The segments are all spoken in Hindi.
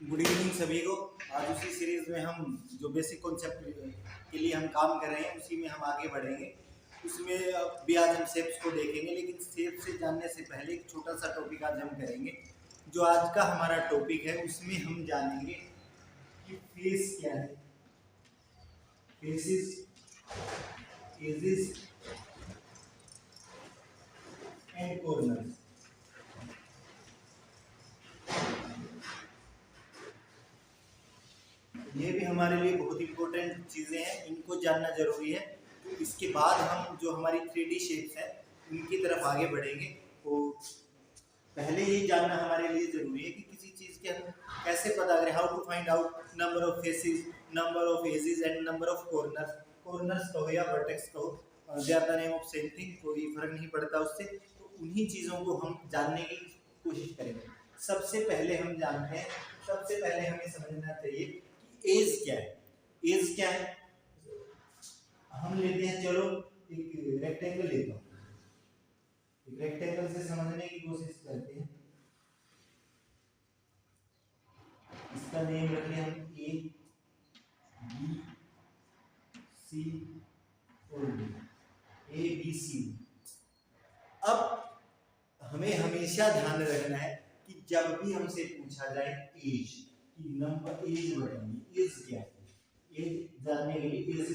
गुड इवनिंग सभी को। आज उसी सीरीज में हम जो बेसिक कॉन्सेप्ट के लिए हम काम कर रहे हैं उसी में हम आगे बढ़ेंगे। उसमें भी आज हम शेप्स को देखेंगे, लेकिन शेप से जानने से पहले एक छोटा सा टॉपिक आज हम करेंगे। जो आज का हमारा टॉपिक है उसमें हम जानेंगे कि फेस क्या है, फेसेस, एजेस एंड कॉर्नर्स। ये भी हमारे लिए बहुत इंपॉर्टेंट चीज़ें हैं, इनको जानना जरूरी है। तो इसके बाद हम जो हमारी 3D शेप्स है उनकी तरफ आगे बढ़ेंगे। तो पहले ये जानना हमारे लिए जरूरी है कि किसी चीज़ के हम कैसे पता करें, how to find out number of faces, number of edges and number of corners. Corners कहो या वर्टेक्स कहो, they are the name of same thing, कोई फर्क नहीं पड़ता उससे। तो उन्हीं चीज़ों को हम जानने की कोशिश करेंगे। सबसे पहले हम जानते हैं, सबसे पहले हमें समझना चाहिए एज क्या है। एज क्या है, हम लेते हैं, चलो एक रेक्टेंगल लेता हूं, एक रेक्टेंगल से समझने की कोशिश करते हैं। इसका नेम रख लिया हम ए बी सी और डी, ए बी सी। अब हमें हमेशा ध्यान रखना है कि जब भी हमसे पूछा जाए एज कि नंबर, एज बताइए, एज क्या है, एज जानने के लिए एज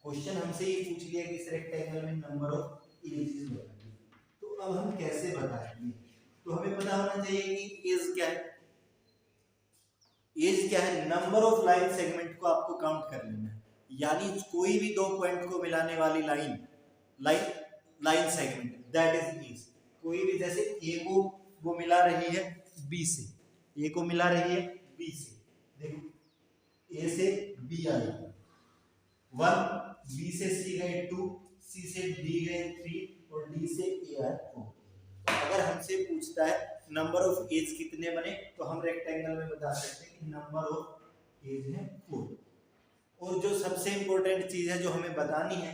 क्वेश्चन हमसे ये पूछ लिया कि इस रेक्टेंगल में नंबर ऑफ एजेस बताइए, तो अब हम कैसे बताएंगे। तो हमें पता होना चाहिए कि एज क्या है। एज क्या है, नंबर ऑफ लाइन सेगमेंट को आपको काउंट कर लेना है, यानी कोई भी दो पॉइंट को मिलाने वाली line segment, that is edge. कोई भी, जैसे ए को वो मिला रही है बी से, ए को मिला रही है बी से, देखो ए से बी आई 1, बी से सी गए 2, सी से डी गए 3 और डी से ए आए 4। तो अगर हमसे पूछता है नंबर ऑफ एज कितने बने, तो हम रेक्टेंगल में बता सकते हैं कि नंबर ऑफ एज है 4। और जो सबसे इंपॉर्टेंट चीज है जो हमें बतानी है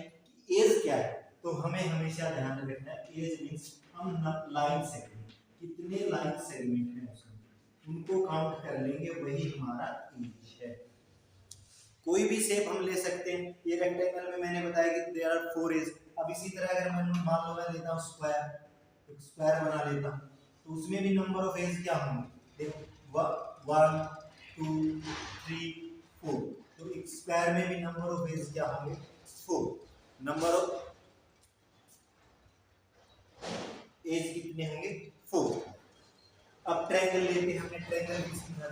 कि एज क्या है, तो हमें हमेशा ध्यान रखना है एज मींस हम लाइन सेगमेंट, कितने लाइन सेगमेंट हैं उसमें उनको काउंट कर लेंगे, वही हमारा एज है। कोई भी शेप हम ले सकते हैं। ये रेक्टेंगल में मैंने बताया कि देयर आर 4 एज। अब इसी तरह अगर मैं मान लो मैं लेता हूँ स्क्वायर, एक स्क्वायर बना लेता हूँ, तो उसमें भी नंबर ऑफ एज क्या होंगे, देखो 1 2 3 4। तो एक स्क्वायर में भी नंबर ऑफ एज क्या होंगे, 4। नंबर ऑफ एज कितने होंगे, 4। अब ट्रायंगल लेते हैं, हमने ट्रायंगल की सीखा,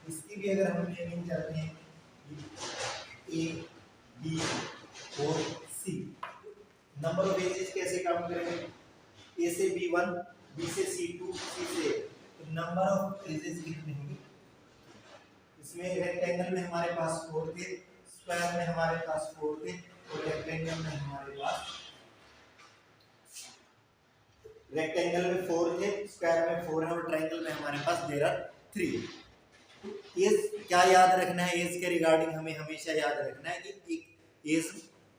इसकी भी अगर हम नेमिंग करते हैं ए बी और सी, नंबर ऑफ एजेस कैसे काउंट करेंगे, ए से बी 1, बी से सी 2, सी से, तो नंबर ऑफ एजेस कितने होंगे। इसमें रेक्टेंगल में हमारे पास 4 थे, स्क्वायर में हमारे पास 4 थे और रेक्टेंगल में हमारे पास, रेक्टेंगल में 4 थे, स्क्वायर में 4 है और ट्रायंगल में हमारे पास देयर आर 3। एज क्या याद रखना है, एज के रिगार्डिंग हमें हमेशा याद रखना है कि एक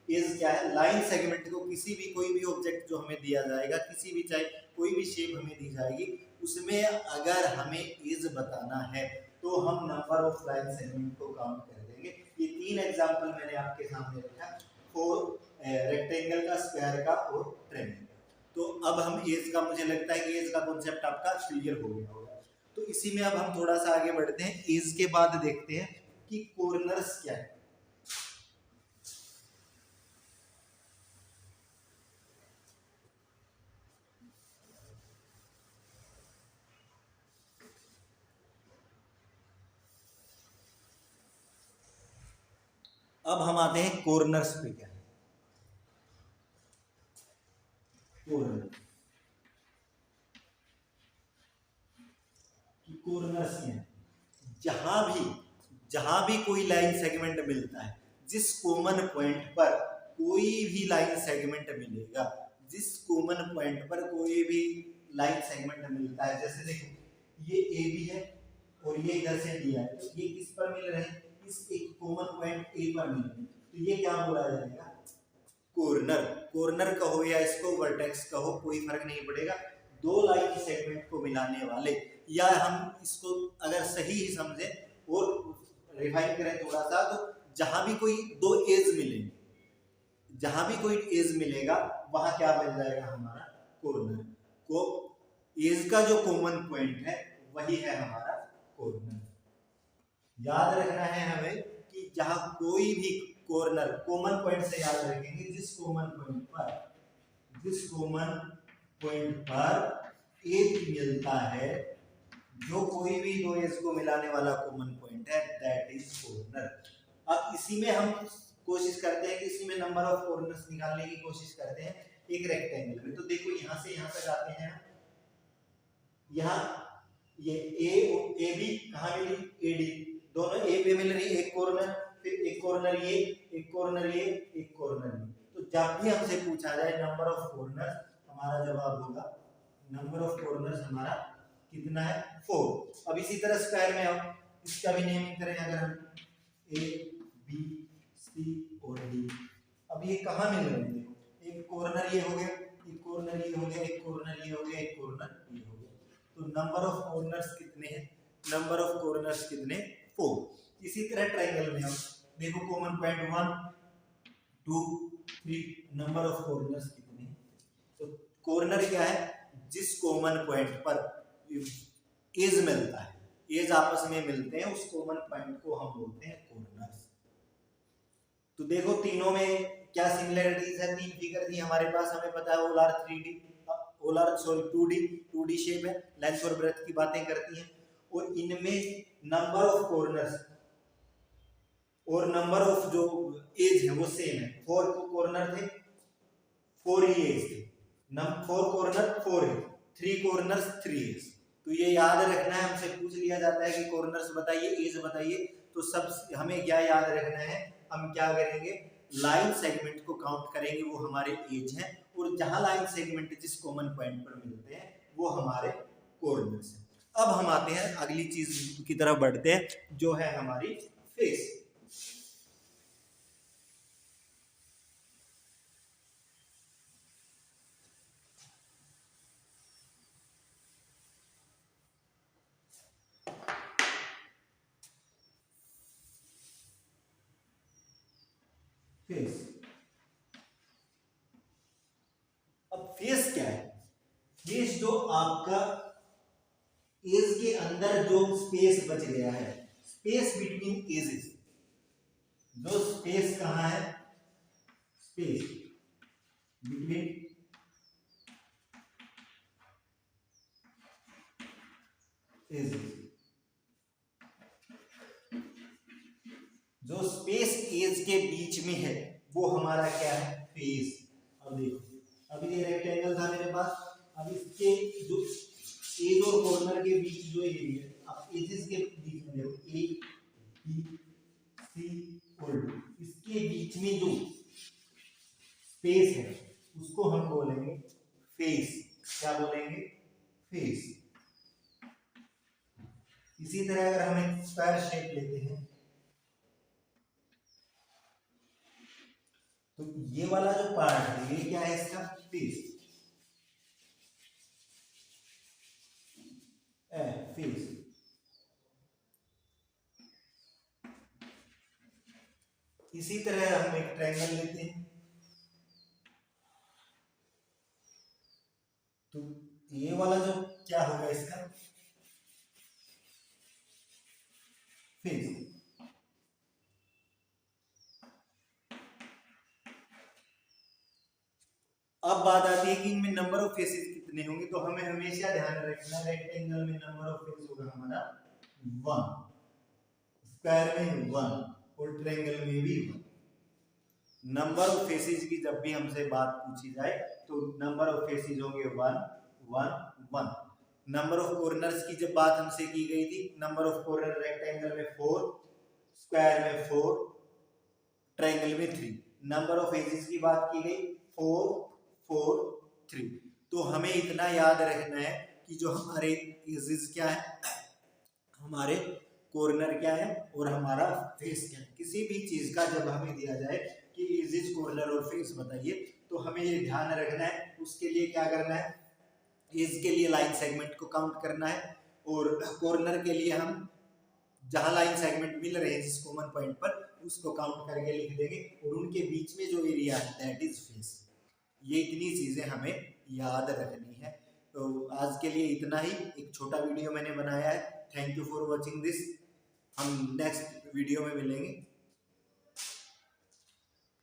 एज क्या है, लाइन सेगमेंट को किसी भी, कोई भी ऑब्जेक्ट जो हमें दिया जाएगा, किसी भी, चाहे कोई भी शेप हमें दी जाएगी, उसमें अगर हमें एज बताना है तो हम नंबर ऑफ लाइन सेगमेंट को काउंट कर देंगे। ये 3 एग्जांपल मैंने आपके सामने रखा, 4 रेक्टेंगल का, स्क्वायर का और ट्रायंगल का। तो अब हम एज का, मुझे लगता है कि एज का कॉन्सेप्ट आपका क्लियर हो गया होगा। तो इसी में अब हम थोड़ा सा आगे बढ़ते हैं। एज के बाद देखते हैं कि कॉर्नर्स क्या है। अब हम आते हैं कॉर्नर्स पे। क्या है कॉर्नर, कॉर्नर्स क्या है, जहां भी कोई लाइन सेगमेंट मिलता है, जिस कॉमन पॉइंट पर कोई भी लाइन सेगमेंट मिलेगा, जिस कॉमन पॉइंट पर कोई भी लाइन सेगमेंट मिलता है, जैसे देखो ये ए बी है और ये इधर से डी है, तो ये किस पर मिल रहे हैं, इस एक कॉमन पॉइंट ए पर मिल रहे हैं, तो ये क्या बोला जाएगा, कॉर्नर। कॉर्नर कहो या इसको वर्टेक्स कहो, कोई फर्क नहीं पड़ेगा, दो लाइन सेगमेंट को मिलाने वाले, या हम इसको अगर सही ही समझे और रिवाइज करें थोड़ा सा, तो जहां भी कोई दो एज मिले, जहां भी कोई एज मिलेगा वहां क्या बन जाएगा हमारा कॉर्नर। को एज का जो कॉमन पॉइंट है वही है हमारा कॉर्नर। याद रखना है हमें कि जहां कोई भी कॉर्नर, कॉमन पॉइंट से याद रखेंगे, जिस कॉमन पॉइंट पर एज मिलता है, जो कोई भी दो एज को मिलाने वाला कॉमन पॉइंट है, दैट इज कॉर्नर। अब इसी में हम कोशिश करते हैं कि इसी में नंबर ऑफ कॉर्नर्स निकालने की कोशिश करते हैं एक रेक्टेंगल में। तो देखो यहां से यहां तक आते हैं, यहाँ ये ए बी कहाँ मिली, ए डी, दोनों ए पे मिल रही है एक कॉर्नर, फिर एक कॉर्नर ये, एक कॉर्नर ये, एक कॉर्नर ये। तो जब भी हमसे पूछा जाए नंबर ऑफ कॉर्नर्स, हमारा जवाब होगा नंबर ऑफ कॉर्नर्स हमारा कितना है, 4। अब इसी तरह स्क्वायर में हम इसका भी नेमिंग करें, अगर हम ए बी सी और डी, अब ये कहाँ मिल रहे हैं, देखो एक कॉर्नर ये हो गया, एक कॉर्नर ये हो गया, एक कॉर्नर ये हो गया, एक कॉर्नर ये हो गया। तो नंबर ऑफ कॉर्नर्स कितने हैं, नंबर ऑफ कॉर्नर्स कितने, 4। इसी तरह ट्रायंगल में हम देखो common point 1 2 3, number of corners कितने हैं। तो कॉर्नर क्या है, जिस कॉमन पॉइंट पर एज मिलता है, एज आपस में मिलते हैं, उस कॉमन पॉइंट को हम बोलते हैं कॉर्नर्स। तो देखो तीनों में क्या सिमिलरिटीज है, तीन फिगर थी हमारे पास, हमें पता है ओलार 3D, ओलार सॉरी 2D शेप है, लेंथ और ब्रेड्थ की बातें करती हैं, और इनमें नंबर ऑफ कॉर्नर्स और नंबर ऑफ जो एज है वो सेम है। 4 कॉर्नर थे, 4 ही एज थे, 4 कॉर्नर 4 एज, 3 कॉर्नर्स 3 एज। तो ये याद रखना है, हमसे पूछ लिया जाता है कि कॉर्नर्स बताइए, एज बताइए, तो सब हमें क्या याद रखना है, हम क्या करेंगे, लाइन सेगमेंट को काउंट करेंगे, वो हमारे एज है, और जहां लाइन सेगमेंट जिस कॉमन पॉइंट पर मिलते हैं वो हमारे कॉर्नर्स हैं। अब हम आते हैं अगली चीज की तरफ बढ़ते हैं, जो है हमारी फेस। फेस, अब फेस क्या है, फेस जो आपका एज के अंदर जो स्पेस बच गया है, स्पेस बिटवीन एजेस, जो स्पेस कहां है, स्पेस बिटवीन एजेस, जो स्पेस एज के बीच में है वो हमारा क्या है, फेस। अब देखो, अभी ये रेक्टेंगल था मेरे पास, अब इसके जो एज और कॉर्नर के बीच जो एरिया, अब एजेस के बीच में देखो ए बी सी और डी, इसके बीच में जो स्पेस है उसको हम बोलेंगे फेस। क्या बोलेंगे, फेस। इसी तरह अगर हम एक स्क्वायर शेप लेते हैं, तो ये वाला जो पार्ट है ये क्या है, इसका फेस, फेस। इसी तरह हम एक ट्रायंगल लेते हैं, तो ये वाला जो क्या होगा, इसका फेस। अब बात आती है कि इनमें नंबर ऑफ फेसेस कितने होंगे, तो हमें हमेशा ध्यान रखना, रेक्टेंगल में नंबर ऑफ फेस होगा हमारा 1, स्क्वायर में 1 और ट्रायंगल में भी 1। नंबर ऑफ फेसेस की जब भी हमसे बात पूछी जाए तो नंबर ऑफ फेसेस होंगे 1 1 1। नंबर ऑफ कॉर्नर्स की जब बात हमसे की गई थी, नंबर ऑफ कॉर्नर रेक्टेंगल में 4, स्क्वायर में 4, ट्रायंगल में 3। नंबर ऑफ एजेस की बात की गई 4 4 3। तो हमें इतना याद रखना है कि जो हमारे एजेस क्या है, हमारे कॉर्नर क्या है और हमारा फेस क्या है। किसी भी चीज का जब हमें दिया जाए कि एजेस, कॉर्नर और फेस बताइए, तो हमें ये ध्यान रखना है। उसके लिए क्या करना है, एज के लिए लाइन सेगमेंट को काउंट करना है, और कॉर्नर के लिए हम जहां लाइन सेगमेंट मिल रहे हैं जिस कॉमन पॉइंट पर, उसको काउंट करके लिख देंगे, और उनके बीच में जो एरिया है दैट इज फेस। ये इतनी चीजें हमें याद रखनी है। तो आज के लिए इतना ही, एक छोटा वीडियो मैंने बनाया है। Thank you for watching this. हम नेक्स्ट वीडियो में मिलेंगे।